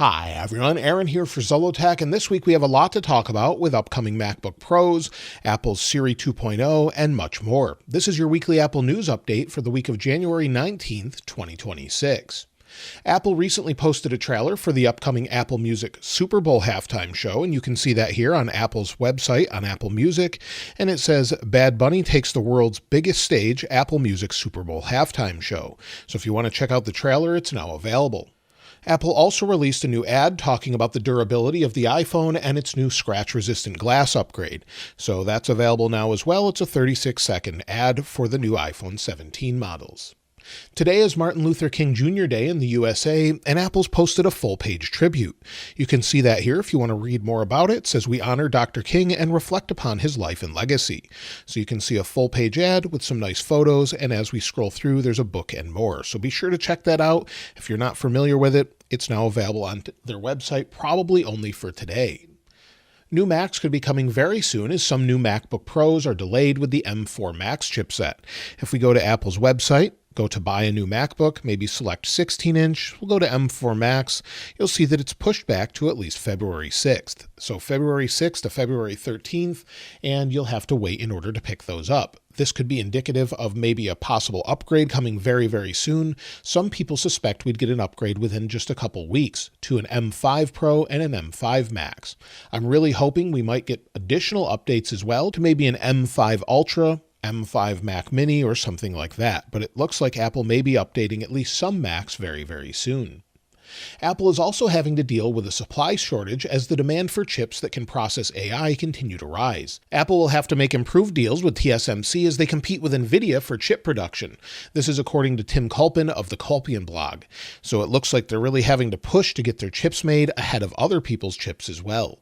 Hi everyone, Aaron here for Zollotech, and this week we have a lot to talk about with upcoming MacBook Pros, Apple's Siri 2.0, and much more. This is your weekly Apple News update for the week of January 19th, 2026. Apple recently posted a trailer for the upcoming Apple Music Super Bowl halftime show, and you can see that here on Apple's website on Apple Music, and it says, Bad Bunny takes the world's biggest stage, Apple Music Super Bowl halftime show. So if you want to check out the trailer, it's now available. Apple also released a new ad talking about the durability of the iPhone and its new scratch-resistant glass upgrade. So that's available now as well. It's a 36-second ad for the new iPhone 17 models. Today is Martin Luther King Jr. Day in the USA, and Apple's posted a full-page tribute. You can see that here if you want to read more about it. It says, we honor Dr. King and reflect upon his life and legacy. So you can see a full-page ad with some nice photos, and as we scroll through, there's a book and more. So be sure to check that out. If you're not familiar with it, it's now available on their website, probably only for today. New Macs could be coming very soon, as some new MacBook Pros are delayed with the M4 Max chipset. If we go to Apple's website, go to buy a new MacBook, maybe select 16-inch, we'll go to M4 Max, you'll see that it's pushed back to at least February 6th. So February 6th to February 13th, and you'll have to wait in order to pick those up. This could be indicative of maybe a possible upgrade coming very, very soon. Some people suspect we'd get an upgrade within just a couple weeks to an M5 Pro and an M5 Max. I'm really hoping we might get additional updates as well to maybe an M5 Ultra, M5 Mac Mini, or something like that, but it looks like Apple may be updating at least some Macs very, very soon. Apple is also having to deal with a supply shortage as the demand for chips that can process AI continue to rise. Apple will have to make improved deals with TSMC as they compete with NVIDIA for chip production. This is according to Tim Culpin of the Culpian blog. So it looks like they're really having to push to get their chips made ahead of other people's chips as well.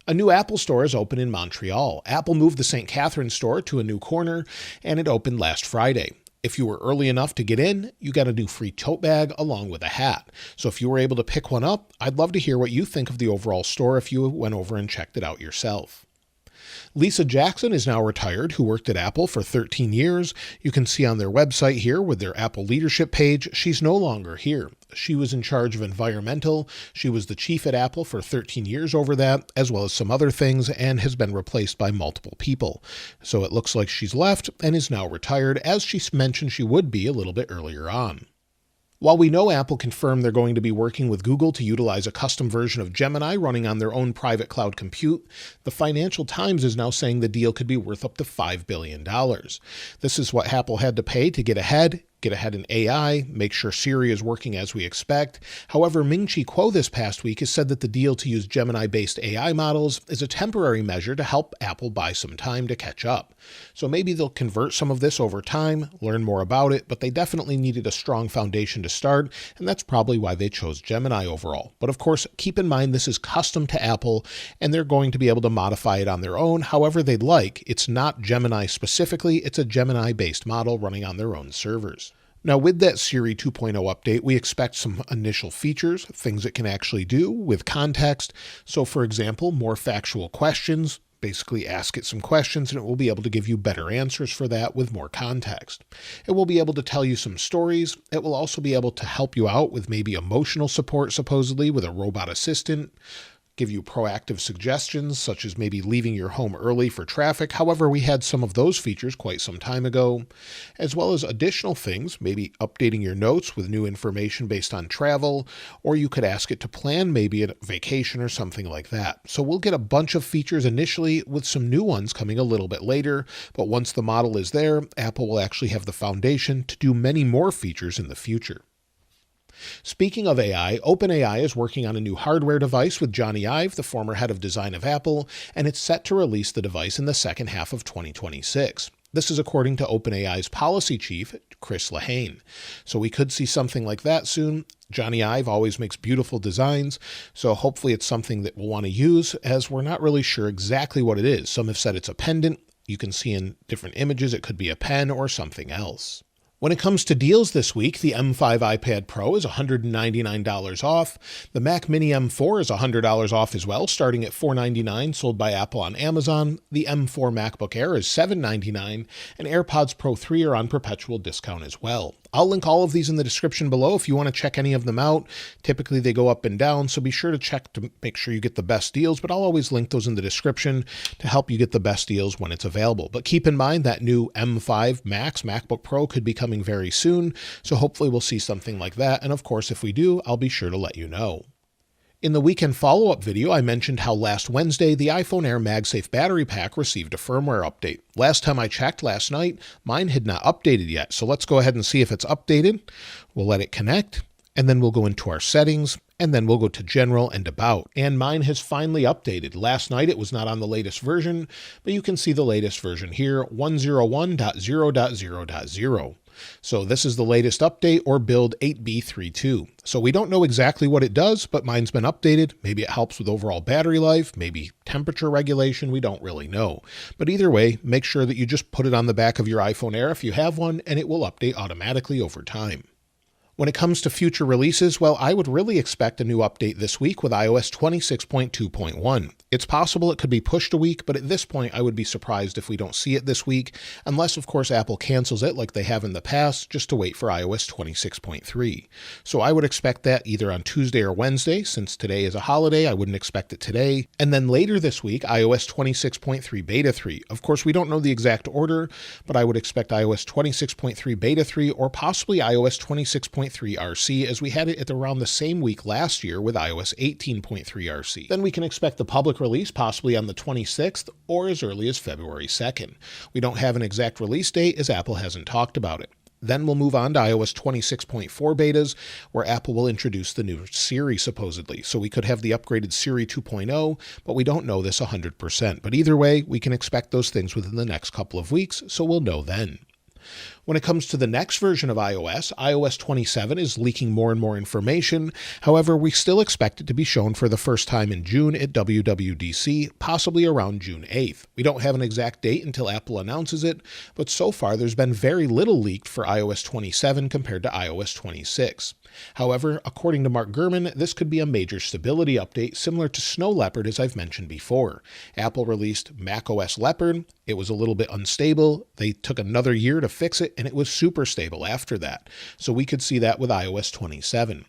A new Apple store is open in Montreal. Apple moved the St. Catharines store to a new corner, and it opened last Friday. If you were early enough to get in, you got a new free tote bag along with a hat. So if you were able to pick one up, I'd love to hear what you think of the overall store if you went over and checked it out yourself. Lisa Jackson is now retired, who worked at Apple for 13 years. You can see on their website here with their Apple leadership page, she's no longer here. She was in charge of environmental. She was the chief at Apple for 13 years over that, as well as some other things, and has been replaced by multiple people. So it looks like she's left and is now retired, as she mentioned she would be a little bit earlier on. While we know Apple confirmed they're going to be working with Google to utilize a custom version of Gemini running on their own private cloud compute, the Financial Times is now saying the deal could be worth up to $5 billion. This is what Apple had to pay to get ahead in AI, make sure Siri is working as we expect. However, Ming Chi Kuo this past week has said that the deal to use Gemini-based AI models is a temporary measure to help Apple buy some time to catch up. So maybe they'll convert some of this over time, learn more about it, but they definitely needed a strong foundation to start, and that's probably why they chose Gemini overall. But of course, keep in mind this is custom to Apple, and they're going to be able to modify it on their own however they'd like. It's not Gemini specifically, it's a Gemini-based model running on their own servers. Now, with that Siri 2.0 update, we expect some initial features, things it can actually do with context. So, for example, more factual questions. Basically, ask it some questions and it will be able to give you better answers for that with more context. It will be able to tell you some stories. It will also be able to help you out with maybe emotional support, supposedly, with a robot assistant. Give you proactive suggestions, such as maybe leaving your home early for traffic. However, we had some of those features quite some time ago, as well as additional things, maybe updating your notes with new information based on travel, or you could ask it to plan maybe a vacation or something like that. So we'll get a bunch of features initially with some new ones coming a little bit later, but once the model is there, Apple will actually have the foundation to do many more features in the future. Speaking of AI, OpenAI is working on a new hardware device with Johnny Ive, the former head of design of Apple, and it's set to release the device in the second half of 2026. This is according to OpenAI's policy chief, Chris Lahane. So we could see something like that soon. Johnny Ive always makes beautiful designs, so hopefully it's something that we'll want to use, as we're not really sure exactly what it is. Some have said it's a pendant. You can see in different images it could be a pen or something else. When it comes to deals this week, the M5 iPad Pro is $199 off. The Mac Mini M4 is $100 off as well, starting at $499, sold by Apple on Amazon. The M4 MacBook Air is $799, and AirPods Pro 3 are on perpetual discount as well. I'll link all of these in the description below if you want to check any of them out. Typically they go up and down, so be sure to check to make sure you get the best deals, but I'll always link those in the description to help you get the best deals when it's available. But keep in mind that new M5 Max MacBook Pro could be coming very soon, so hopefully we'll see something like that. And of course, if we do, I'll be sure to let you know. In the weekend follow-up video, I mentioned how last Wednesday, the iPhone Air MagSafe battery pack received a firmware update. Last time I checked last night, mine had not updated yet, so let's go ahead and see if it's updated. We'll let it connect, and then we'll go into our settings, and then we'll go to General and About. And mine has finally updated. Last night it was not on the latest version, but you can see the latest version here, 101.0.0.0. So this is the latest update, or build 8B32. So we don't know exactly what it does, but mine's been updated. Maybe it helps with overall battery life, maybe temperature regulation, we don't really know. But either way, make sure that you just put it on the back of your iPhone Air if you have one, and it will update automatically over time. When it comes to future releases, well, I would really expect a new update this week with iOS 26.2.1. It's possible it could be pushed a week, but at this point, I would be surprised if we don't see it this week, unless, of course, Apple cancels it like they have in the past, just to wait for iOS 26.3. So I would expect that either on Tuesday or Wednesday. Since today is a holiday, I wouldn't expect it today. And then later this week, iOS 26.3 Beta 3. Of course, we don't know the exact order, but I would expect iOS 26.3 Beta 3 or possibly iOS 26.3 RC, as we had it at around the same week last year with iOS 18.3 RC. Then we can expect the public release possibly on the 26th or as early as February 2nd. We don't have an exact release date as Apple hasn't talked about it. Then we'll move on to iOS 26.4 betas, where Apple will introduce the new Siri supposedly. So we could have the upgraded Siri 2.0, but we don't know this 100%. But either way, we can expect those things within the next couple of weeks, so we'll know then. When it comes to the next version of iOS, iOS 27 is leaking more and more information. However, we still expect it to be shown for the first time in June at WWDC, possibly around June 8th. We don't have an exact date until Apple announces it, but so far there's been very little leaked for iOS 27 compared to iOS 26. However, according to Mark Gurman, this could be a major stability update similar to Snow Leopard, as I've mentioned before. Apple released macOS Leopard. It was a little bit unstable. They took another year to fix it, and it was super stable after that. So we could see that with iOS 27.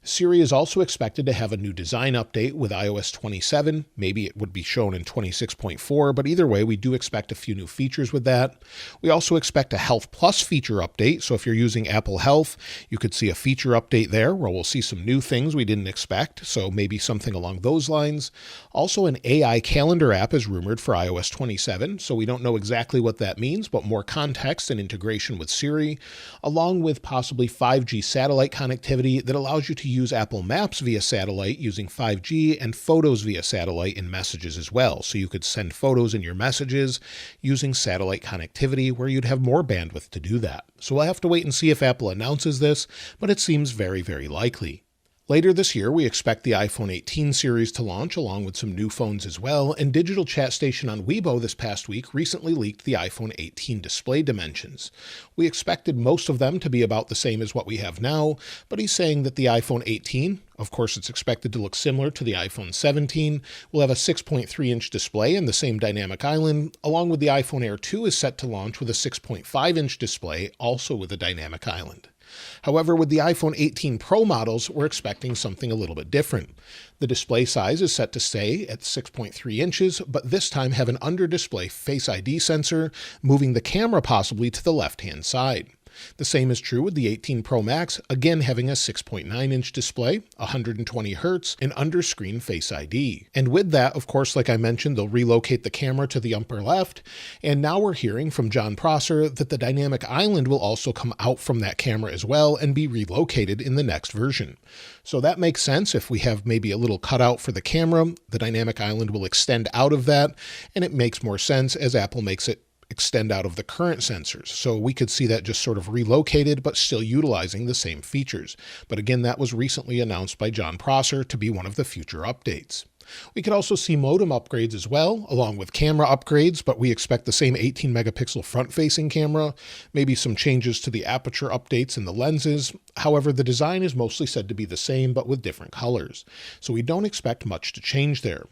Siri is also expected to have a new design update with iOS 27. Maybe it would be shown in 26.4, but either way, we do expect a few new features with that. We also expect a Health Plus feature update. So if you're using Apple Health, you could see a feature update there where we'll see some new things we didn't expect. So maybe something along those lines. Also, an AI calendar app is rumored for iOS 27. So we don't know exactly what that means, but more context and integration with Siri, along with possibly 5G satellite connectivity that allows you to use Apple Maps via satellite using 5G and photos via satellite in messages as well. So you could send photos in your messages using satellite connectivity where you'd have more bandwidth to do that. So we'll have to wait and see if Apple announces this, but it seems very, very likely. Later this year, we expect the iPhone 18 series to launch, along with some new phones as well, and Digital Chat Station on Weibo this past week recently leaked the iPhone 18 display dimensions. We expected most of them to be about the same as what we have now, but he's saying that the iPhone 18, of course it's expected to look similar to the iPhone 17, will have a 6.3-inch display and the same dynamic island, along with the iPhone Air 2 is set to launch with a 6.5-inch display, also with a dynamic island. However, with the iPhone 18 Pro models, we're expecting something a little bit different. The display size is set to stay at 6.3 inches, but this time have an under-display Face ID sensor, moving the camera possibly to the left-hand side. The same is true with the 18 Pro Max, again having a 6.9-inch display, 120 Hz, and under-screen Face ID. And with that, of course, like I mentioned, they'll relocate the camera to the upper left, and now we're hearing from John Prosser that the dynamic island will also come out from that camera as well and be relocated in the next version. So that makes sense. If we have maybe a little cutout for the camera, the dynamic island will extend out of that, and it makes more sense as Apple makes it extend out of the current sensors. So we could see that just sort of relocated, but still utilizing the same features. But again, that was recently announced by John Prosser to be one of the future updates. We could also see modem upgrades as well, along with camera upgrades, but we expect the same 18 megapixel front-facing camera, maybe some changes to the aperture updates in the lenses. However, the design is mostly said to be the same, but with different colors. So we don't expect much to change there.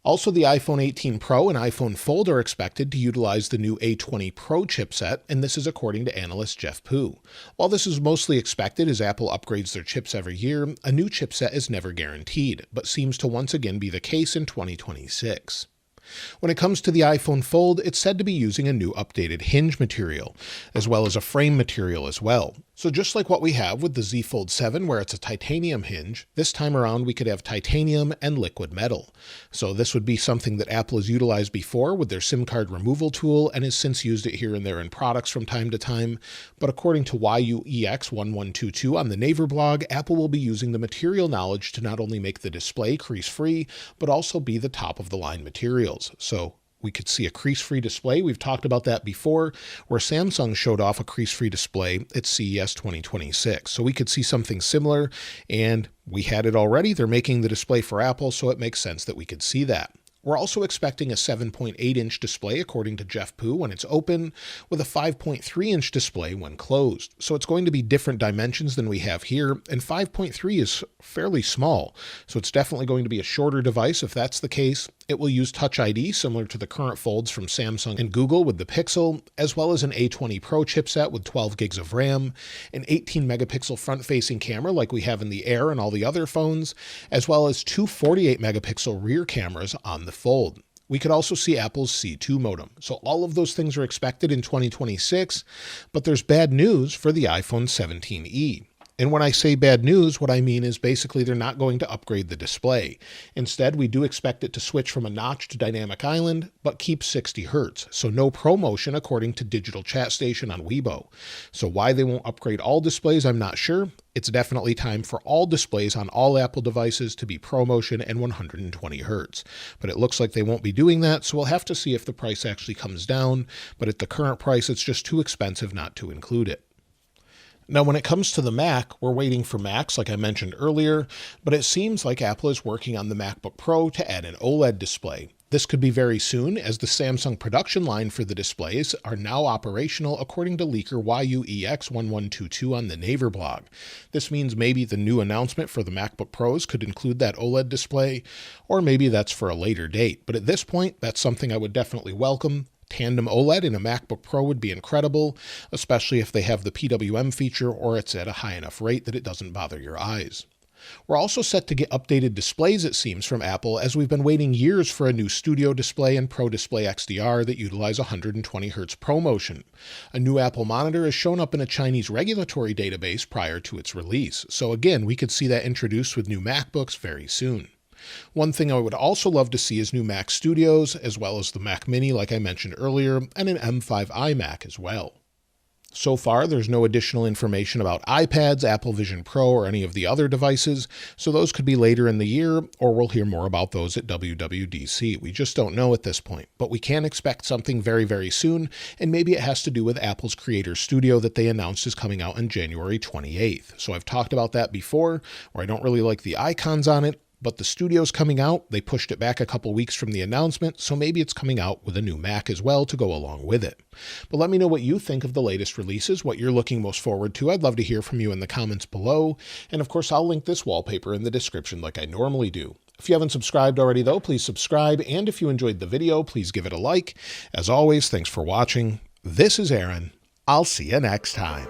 Also, the iPhone 18 Pro and iPhone Fold are expected to utilize the new A20 Pro chipset, and this is according to analyst Jeff Pu. While this is mostly expected as Apple upgrades their chips every year, a new chipset is never guaranteed, but seems to once again be the case in 2026. When it comes to the iPhone Fold, it's said to be using a new updated hinge material, as well as a frame material as well. So just like what we have with the Z Fold 7 where it's a titanium hinge, this time around we could have titanium and liquid metal. So this would be something that Apple has utilized before with their SIM card removal tool and has since used it here and there in products from time to time. But according to YUEX1122 on the Naver blog, Apple will be using the material knowledge to not only make the display crease-free, but also be the top-of-the-line materials. So we could see a crease-free display. We've talked about that before, where Samsung showed off a crease-free display at CES 2026. So we could see something similar, and we had it already. They're making the display for Apple, so it makes sense that we could see that. We're also expecting a 7.8-inch display according to Jeff Pu when it's open, with a 5.3-inch display when closed. So it's going to be different dimensions than we have here, and 5.3 is fairly small. So it's definitely going to be a shorter device if that's the case. It will use Touch ID similar to the current folds from Samsung and Google with the Pixel, as well as an A20 Pro chipset with 12 gigs of RAM, an 18-megapixel front-facing camera like we have in the Air and all the other phones, as well as two 48-megapixel rear cameras on the Fold. We could also see Apple's C2 modem. So all of those things are expected in 2026, but there's bad news for the iPhone 17e. And when I say bad news, what I mean is basically they're not going to upgrade the display. Instead, we do expect it to switch from a notch to dynamic island, but keep 60 Hz. So no ProMotion according to Digital Chat Station on Weibo. So why they won't upgrade all displays, I'm not sure. It's definitely time for all displays on all Apple devices to be ProMotion and 120 Hz. But it looks like they won't be doing that, so we'll have to see if the price actually comes down. But at the current price, it's just too expensive not to include it. Now, when it comes to the Mac, we're waiting for Macs, like I mentioned earlier, but it seems like Apple is working on the MacBook Pro to add an OLED display. This could be very soon, as the Samsung production line for the displays are now operational, according to leaker YUEX1122 on the Naver blog. This means maybe the new announcement for the MacBook Pros could include that OLED display, or maybe that's for a later date. But at this point, that's something I would definitely welcome. Tandem OLED in a MacBook Pro would be incredible, especially if they have the PWM feature or it's at a high enough rate that it doesn't bother your eyes. We're also set to get updated displays, it seems, from Apple, as we've been waiting years for a new Studio Display and Pro Display XDR that utilize 120 Hz ProMotion. A new Apple monitor has shown up in a Chinese regulatory database prior to its release, so again, we could see that introduced with new MacBooks very soon. One thing I would also love to see is new Mac Studios, as well as the Mac Mini like I mentioned earlier, and an M5 iMac as well. So far, there's no additional information about iPads, Apple Vision Pro, or any of the other devices, so those could be later in the year, or we'll hear more about those at WWDC. We just don't know at this point, but we can expect something very, very soon, and maybe it has to do with Apple's Creator Studio that they announced is coming out on January 28th. So I've talked about that before, where I don't really like the icons on it, but the studio's coming out. They pushed it back a couple weeks from the announcement, so maybe it's coming out with a new Mac as well to go along with it. But let me know what you think of the latest releases, what you're looking most forward to. I'd love to hear from you in the comments below. And of course, I'll link this wallpaper in the description like I normally do. If you haven't subscribed already though, please subscribe. And if you enjoyed the video, please give it a like. As always, thanks for watching. This is Aaron. I'll see you next time.